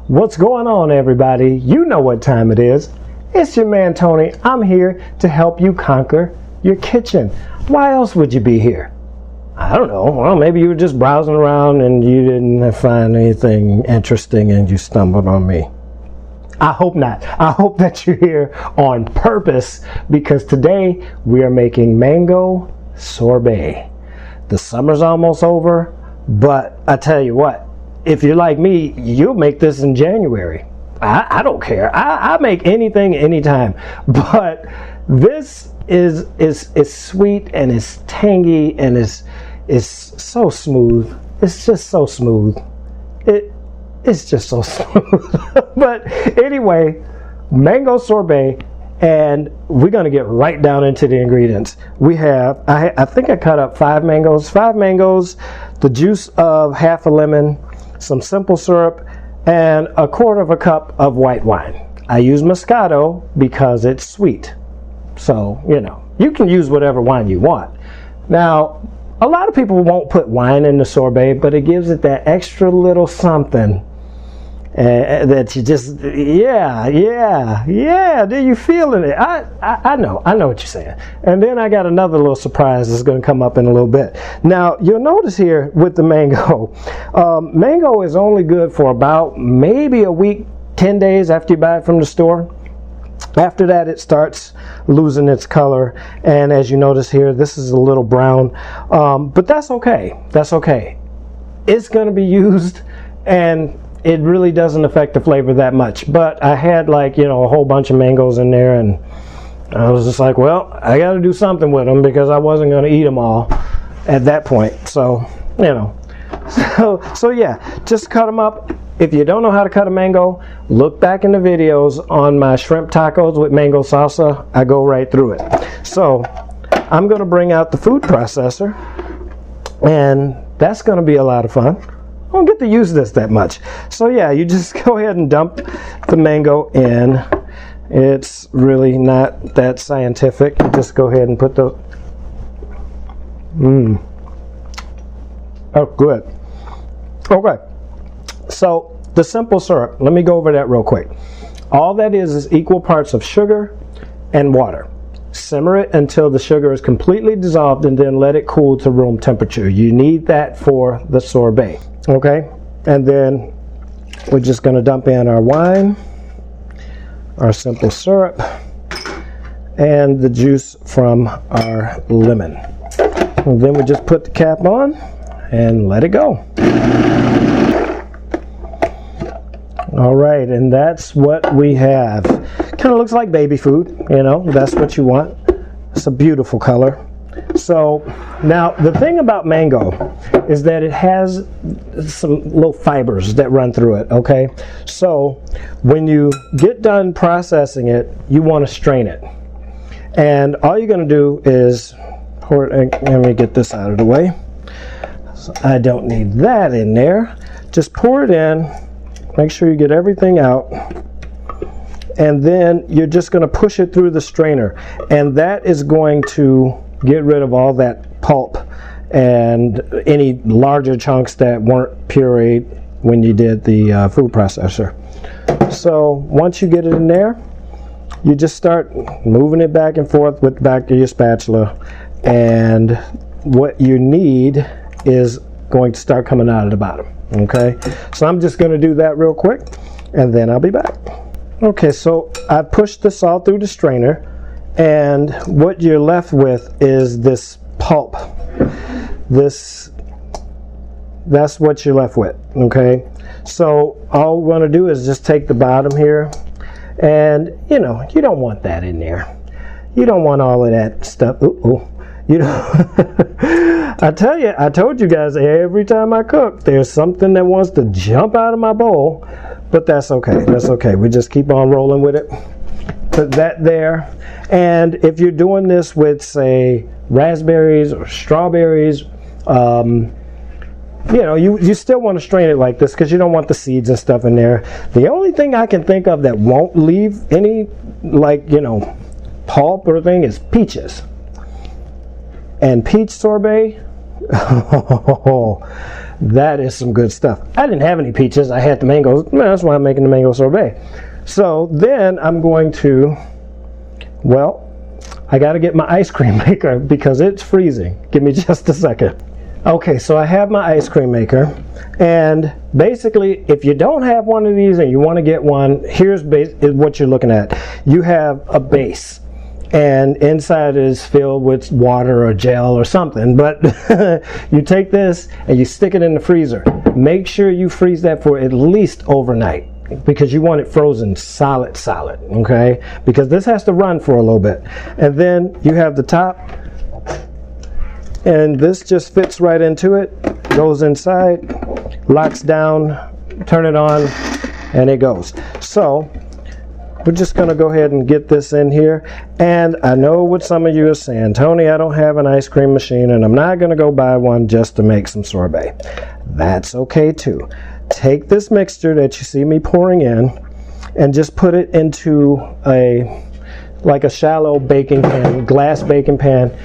What's going on, everybody? You know what time it is. It's your man Tony. I'm here to help you conquer your kitchen. Why else would you be here? I don't know. Well, maybe you were just browsing around and you didn't find anything interesting and you stumbled on me. I hope not. I hope that you're here on purpose because today we are making mango sorbet. The summer's almost over, but I tell you what, if you're like me, you'll make this in January. I don't care. I make anything anytime. But this is sweet and it's tangy and it's so smooth. It's just so smooth. It's just so smooth. But anyway, mango sorbet, and we're going to get right down into the ingredients. We have, I think I cut up 5 mangoes, the juice of half a lemon, some simple syrup, and 1/4 cup of white wine. I use Moscato because it's sweet. So, you know, you can use whatever wine you want. Now, a lot of people won't put wine in the sorbet, but it gives it that extra little something that you just, yeah, do you feeling it? I know what you're saying. And then I got another little surprise that's going to come up in a little bit. Now, you'll notice here with the mango, mango is only good for about maybe a week, 10 days after you buy it from the store. After that, it starts losing its color, and as you notice here, this is a little brown, but that's okay. That's okay. It's going to be used, and it really doesn't affect the flavor that much. But I had, like, you know, a whole bunch of mangoes in there, and I was just like, well, I got to do something with them because I wasn't going to eat them all at that point. So, you know, so yeah, just cut them up. If you don't know how to cut a mango, look back in the videos on my shrimp tacos with mango salsa. I go right through it. So I'm going to bring out the food processor, and that's going to be a lot of fun. I don't get to use this that much. So yeah, you just go ahead and dump the mango in. It's really not that scientific. You just go ahead and put the... Oh, good. Okay. So the simple syrup, let me go over that real quick. All that is equal parts of sugar and water. Simmer it until the sugar is completely dissolved and then let it cool to room temperature. You need that for the sorbet. Okay, and then we're just going to dump in our wine, our simple syrup, and the juice from our lemon. And then we just put the cap on and let it go. All right, and that's what we have. Kind of looks like baby food, you know, that's what you want. It's a beautiful color. So now the thing about mango is that it has some little fibers that run through it, okay? So when you get done processing it, you want to strain it. And all you're going to do is pour it, let me get this out of the way. So I don't need that in there. Just pour it in, make sure you get everything out. And then you're just going to push it through the strainer. And that is going to get rid of all that pulp and any larger chunks that weren't pureed when you did the food processor. So once you get it in there, you just start moving it back and forth with the back of your spatula, and what you need is going to start coming out of the bottom. Okay, so I'm just going to do that real quick and then I'll be back. Okay, so I pushed this all through the strainer, and what you're left with is this pulp. That's what you're left with, okay? So all we're going to do is just take the bottom here, and you know, you don't want that in there. You don't want all of that stuff. You know, I told you guys every time I cook, there's something that wants to jump out of my bowl, but that's okay. That's okay. We just keep on rolling with it. Put that there. And if you're doing this with, say, raspberries or strawberries, you know, you still want to strain it like this because you don't want the seeds and stuff in there. The only thing I can think of that won't leave any, like, you know, pulp or thing is peaches. And peach sorbet, Oh, that is some good stuff. I didn't have any peaches. I had the mangoes. That's why I'm making the mango sorbet. So then I'm going to, well, I got to get my ice cream maker because it's freezing. Give me just a second. Okay, so I have my ice cream maker, and basically if you don't have one of these and you want to get one, here's what you're looking at. You have a base, and inside is filled with water or gel or something, but you take this and you stick it in the freezer. Make sure you freeze that for at least overnight, because you want it frozen solid, okay? Because this has to run for a little bit. And then you have the top, and this just fits right into it, goes inside, locks down, turn it on, and it goes. So we're just gonna go ahead and get this in here. And I know what some of you are saying, Tony, I don't have an ice cream machine and I'm not gonna go buy one just to make some sorbet. That's okay too. Take this mixture that you see me pouring in and just put it into like a shallow baking pan, glass baking pan.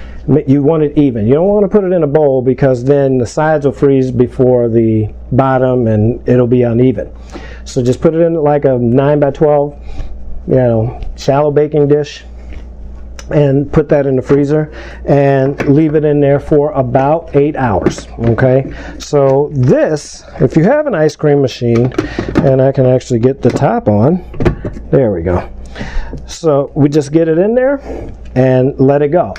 You want it even. You don't want to put it in a bowl because then the sides will freeze before the bottom and it'll be uneven. So just put it in like a 9 by 12, shallow baking dish, and put that in the freezer and leave it in there for about 8 hours. Okay, so this, if you have an ice cream machine, and I can actually get the top on, there we go. So we just get it in there and let it go,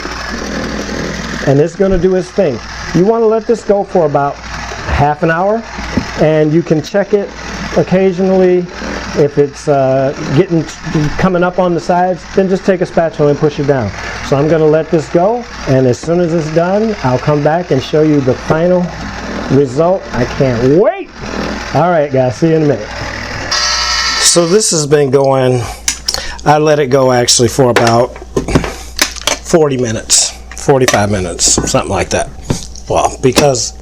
and it's going to do its thing. You want to let this go for about half an hour, and you can check it occasionally. If it's coming up on the sides, then just take a spatula and push it down. So I'm going to let this go, and as soon as it's done, I'll come back and show you the final result. I can't wait. All right, guys, see you in a minute. So this has been going, I let it go actually for about 40 minutes, 45 minutes, something like that. Well, because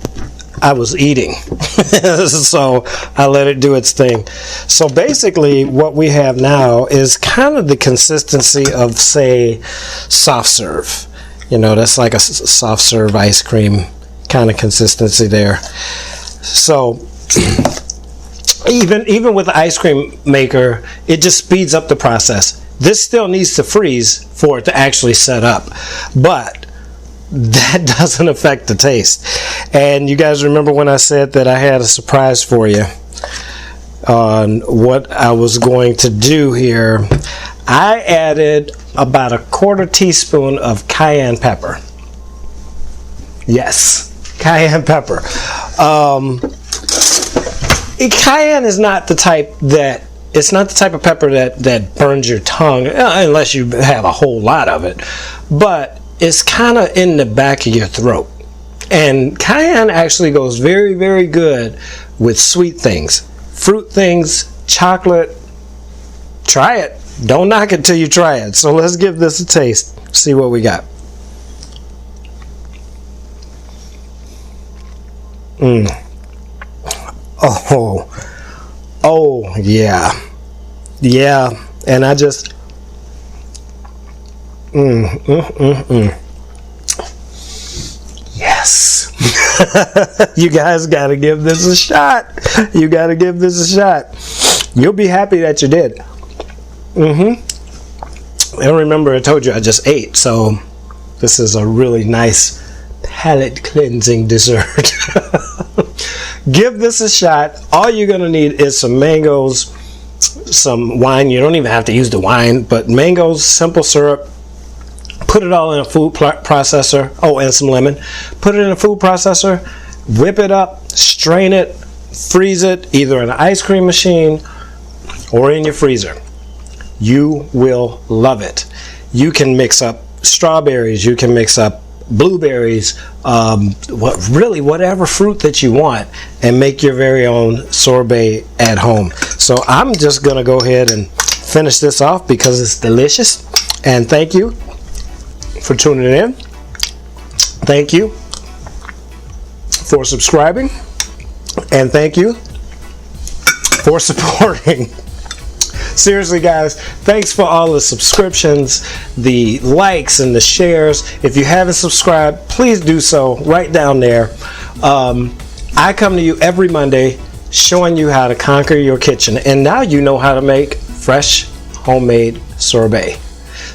I was eating, so I let it do its thing. So basically what we have now is kind of the consistency of, say, soft serve. That's like a soft serve ice cream kind of consistency there. So even with the ice cream maker, it just speeds up the process. This still needs to freeze for it to actually set up, but that doesn't affect the taste. And you guys remember when I said that I had a surprise for you on what I was going to do here? I added about a 1/4 teaspoon of cayenne pepper. Yes, cayenne pepper. Cayenne is not the type of pepper that burns your tongue, unless you have a whole lot of it, but it's kind of in the back of your throat. And cayenne actually goes very, very good with sweet things, fruit things, chocolate. Try it. Don't knock it till you try it. So let's give this a taste. See what we got. Oh yeah. And I just Yes. You guys got to give this a shot. You got to give this a shot. You'll be happy that you did. And remember, I told you I just ate, so this is a really nice palate cleansing dessert. Give this a shot. All you're going to need is some mangoes, some wine. You don't even have to use the wine, but mangoes, simple syrup. Put it all in a food processor. Oh, and some lemon. Put it in a food processor. Whip it up. Strain it. Freeze it either in an ice cream machine or in your freezer. You will love it. You can mix up strawberries. You can mix up blueberries. Whatever fruit that you want, and make your very own sorbet at home. So I'm just going to go ahead and finish this off because it's delicious. And thank you for tuning in. Thank you for subscribing, and thank you for supporting. Seriously, guys, thanks for all the subscriptions, the likes, and the shares. If you haven't subscribed, please do so right down there. I come to you every Monday showing you how to conquer your kitchen, and now you know how to make fresh homemade sorbet.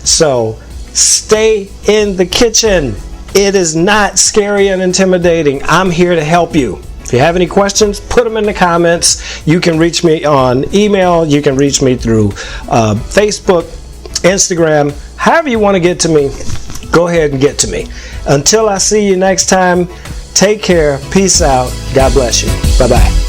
So stay in the kitchen. It is not scary and intimidating. I'm here to help you. If you have any questions, put them in the comments. You can reach me on email. You can reach me through Facebook, Instagram. However you want to get to me, go ahead and get to me. Until I see you next time, take care. Peace out. God bless you. Bye-bye.